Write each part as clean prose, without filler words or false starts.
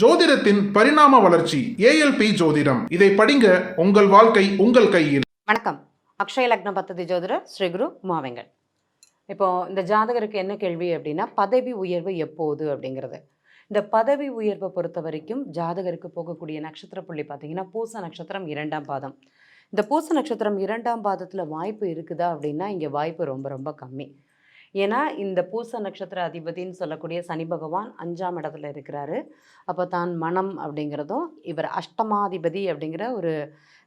ஜோதிடத்தின் பரிணாம வளர்ச்சி ஏஎல்பி ஜோதிடம். இதை படிங்க, உங்கள் வாழ்க்கை உங்கள் கையில். வணக்கம். அக்ஷய லக்ன பத்ததி ஜோதிடர் ஸ்ரீ குரு உமாவெங்கட். இப்போ இந்த ஜாதகருக்கு என்ன கேள்வி அப்படின்னா, பதவி உயர்வு எப்போது அப்படிங்கிறது. இந்த பதவி உயர்வை பொறுத்த வரைக்கும் ஜாதகருக்கு போகக்கூடிய நட்சத்திர புள்ளி பார்த்தீங்கன்னா பூச நட்சத்திரம் 2ஆம் பாதம். இந்த பூச நட்சத்திரம் 2ஆம் பாதத்தில் வாய்ப்பு இருக்குதா அப்படின்னா இங்கே வாய்ப்பு ரொம்ப ரொம்ப கம்மி. ஏன்னா இந்த பூச நட்சத்திர அதிபதின்னு சொல்லக்கூடிய சனி பகவான் 5ஆம் இடத்துல இருக்கிறாரு. அப்போ தான் மனம் அப்படிங்கிறதும் இவர் அஷ்டமாதிபதி அப்படிங்கிற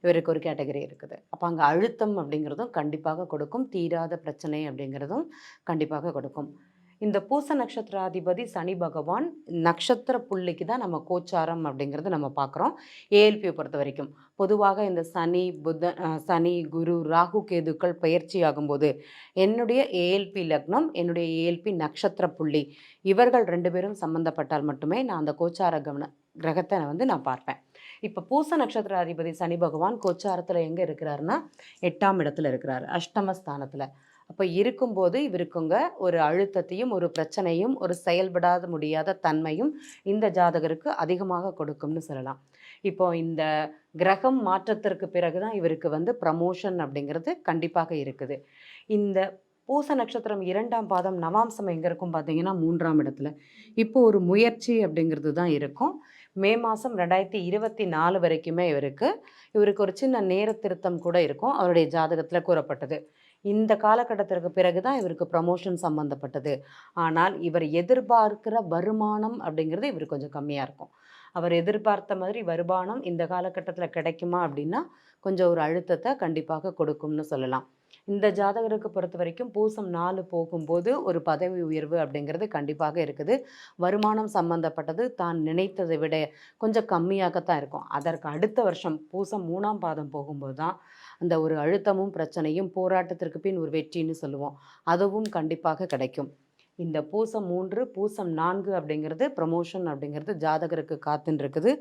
இவருக்கு ஒரு கேட்டகரி இருக்குது. அப்போ அங்கே அழுத்தம் அப்படிங்கிறதும் கண்டிப்பாக கொடுக்கும், தீராத பிரச்சனை அப்படிங்கிறதும் கண்டிப்பாக கொடுக்கும். இந்த பூச நட்சத்திராதிபதி சனி பகவான் நட்சத்திர புள்ளிக்கு தான் நம்ம கோச்சாரம் அப்படிங்கிறது நம்ம பார்க்குறோம். ஏஎல்பியை பொறுத்த வரைக்கும் பொதுவாக இந்த சனி குரு ராகு கேதுக்கள் பயிற்சி ஆகும்போது என்னுடைய ஏஎல்பி லக்னம், என்னுடைய ஏஎல்பி நட்சத்திர புள்ளி இவர்கள் 2 பேரும் சம்மந்தப்பட்டால் மட்டுமே நான் அந்த கோச்சார கிரகத்தை நான் பார்ப்பேன். இப்போ பூச நட்சத்திராதிபதி சனி பகவான் கோச்சாரத்தில் எங்கே இருக்கிறாருன்னா 8ஆம் இடத்துல இருக்கிறார், அஷ்டமஸ்தானத்தில். அப்போ இருக்கும்போது இவருக்குங்க ஒரு அழுத்தத்தையும் ஒரு பிரச்சனையும் ஒரு செயல்படாத முடியாத தன்மையும் இந்த ஜாதகருக்கு அதிகமாக கொடுக்கும்னு சொல்லலாம். இப்போ இந்த கிரகம் மாற்றத்திற்கு பிறகு தான் இவருக்கு ப்ரமோஷன் அப்படிங்கிறது கண்டிப்பாக இருக்குது. இந்த பூச நட்சத்திரம் 2ஆம் பாதம் நவாம்சம் எங்கே இருக்கும் பார்த்தீங்கன்னா 3ஆம் இடத்துல. இப்போ ஒரு முயற்சி அப்படிங்கிறது தான் இருக்கும். மே மாதம் 2024 வரைக்குமே இவருக்கு ஒரு சின்ன நேர திருத்தம் கூட இருக்கும், அவருடைய ஜாதகத்தில் கூறப்பட்டது. இந்த காலகட்டத்திற்கு பிறகு தான் இவருக்கு ப்ரமோஷன் சம்மந்தப்பட்டது. ஆனால் இவர் எதிர்பார்க்கிற வருமானம் அப்படிங்கிறது இவர் கொஞ்சம் கம்மியாக இருக்கும். அவர் எதிர்பார்த்த மாதிரி வருமானம் இந்த காலகட்டத்தில் கிடைக்குமா அப்படின்னா கொஞ்சம் ஒரு அழுத்தத்தை கண்டிப்பாக கொடுக்கும்னு சொல்லலாம். இந்த ஜாதகருக்கு பொறுத்த வரைக்கும் பூசம் 4 போகும்போது ஒரு பதவி உயர்வு அப்படிங்கிறது கண்டிப்பாக இருக்குது. வருமானம் சம்மந்தப்பட்டது தான் நினைத்ததை விட கொஞ்சம் கம்மியாகத்தான் இருக்கும். அதற்கு அடுத்த வருஷம் பூசம் 3ஆம் பாதம் போகும்போது தான் அந்த ஒரு அழுத்தமும் பிரச்சனையும் போராட்டத்திற்கு பின் ஒரு வெற்றின்னு சொல்லுவோம், அதுவும் கண்டிப்பாக கிடைக்கும். இந்த பூசம் 3 பூசம் 4 அப்படிங்கிறது ப்ரமோஷன் அப்படிங்கிறது ஜாதகருக்கு காத்துன்னு இருக்குது.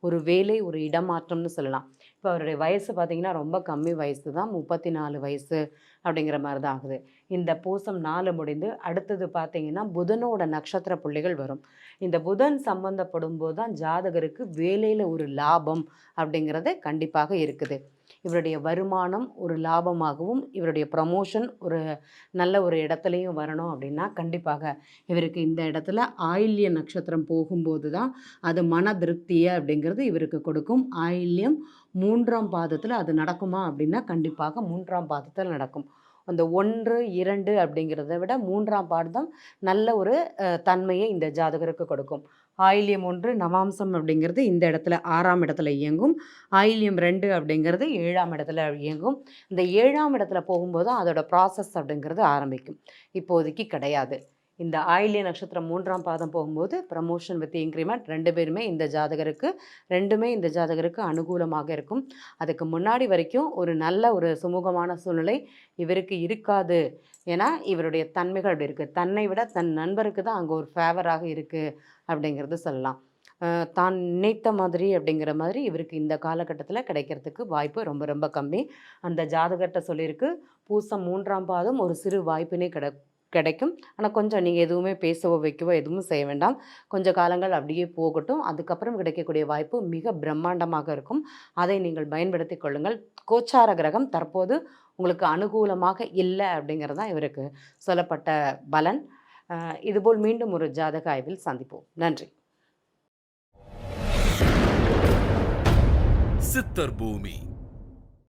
ஒரு வேலை, ஒரு இடமாற்றம்னு சொல்லலாம். இப்போ அவருடைய வயசு பார்த்திங்கன்னா ரொம்ப கம்மி வயசு தான், 34 வயசு அப்படிங்கிற மாதிரி தான் ஆகுது. இந்த பூசம் 4 முடிந்து அடுத்தது பார்த்திங்கன்னா புதனோட நட்சத்திர புள்ளிகள் வரும். இந்த புதன் சம்பந்தப்படும் போது தான் ஜாதகருக்கு வேலையில் ஒரு லாபம் அப்படிங்கிறது கண்டிப்பாக இருக்குது. இவருடைய வருமானம் ஒரு லாபமாகவும் இவருடைய ப்ரமோஷன் ஒரு நல்ல ஒரு இடத்துலையும் வரணும் அப்படின்னா கண்டிப்பாக இவருக்கு இந்த இடத்துல ஆயில்ய நட்சத்திரம் போகும்போது தான் அது மன திருப்தியை அப்படிங்கிறது இவருக்கு கொடுக்கும். ஆயில்யம் 3ஆம் பாதத்தில் அது நடக்குமா அப்படின்னா கண்டிப்பாக 3ஆம் பாதத்தில் நடக்கும். அந்த 1, 2 அப்படிங்கிறத விட 3ஆம் பாதம் நல்ல ஒரு தன்மையை இந்த ஜாதகருக்கு கொடுக்கும். ஆயில்யம் 1 நவாம்சம் அப்படிங்கிறது இந்த இடத்துல 6ஆம் இடத்துல இயங்கும். ஆயில்யம் 2 அப்படிங்கிறது 7ஆம் இடத்துல இயங்கும். இந்த 7ஆம் இடத்துல போகும்போது அதோட ப்ராசஸ் அப்படிங்கிறது ஆரம்பிக்கும். இப்போதைக்கு கிடையாது. இந்த ஆயில்ய நட்சத்திரம் 3ஆம் பாதம் போகும்போது ப்ரமோஷன் வித் இன்க்ரிமெண்ட் 2 பேருமே இந்த ஜாதகருக்கு அனுகூலமாக இருக்கும். அதுக்கு முன்னாடி வரைக்கும் ஒரு நல்ல ஒரு சுமூகமான சூழ்நிலை இவருக்கு இருக்காது. ஏன்னா இவருடைய தன்மைகள் அப்படி இருக்குது. தன்னை விட தன் நண்பருக்கு தான் அங்கே ஒரு ஃபேவராக இருக்குது அப்படிங்கிறது சொல்லலாம். தான் நினைத்த மாதிரி அப்படிங்கிற மாதிரி இவருக்கு இந்த காலகட்டத்தில் கிடைக்கிறதுக்கு வாய்ப்பு ரொம்ப ரொம்ப கம்மி. அந்த ஜாதகத்தை சொல்லியிருக்கு பூசம் 3ஆம் பாதம் ஒரு சிறு வாய்ப்பினை கிடைக்கும். ஆனால் கொஞ்சம் நீங்கள் எதுவுமே பேசவோ வைக்கவோ எதுவும் செய்ய வேண்டாம். கொஞ்சம் காலங்கள் அப்படியே போகட்டும். அதுக்கப்புறம் கிடைக்கக்கூடிய வாய்ப்பு மிக பிரம்மாண்டமாக இருக்கும். அதை நீங்கள் பயன்படுத்தி கொள்ளுங்கள். கோச்சார கிரகம் தற்போது உங்களுக்கு அனுகூலமாக இல்லை அப்படிங்கிறது தான் இவருக்கு சொல்லப்பட்ட பலன். இதுபோல் மீண்டும் ஒரு ஜாதக ஆய்வில் சந்திப்போம். நன்றி. சித்தர் பூமி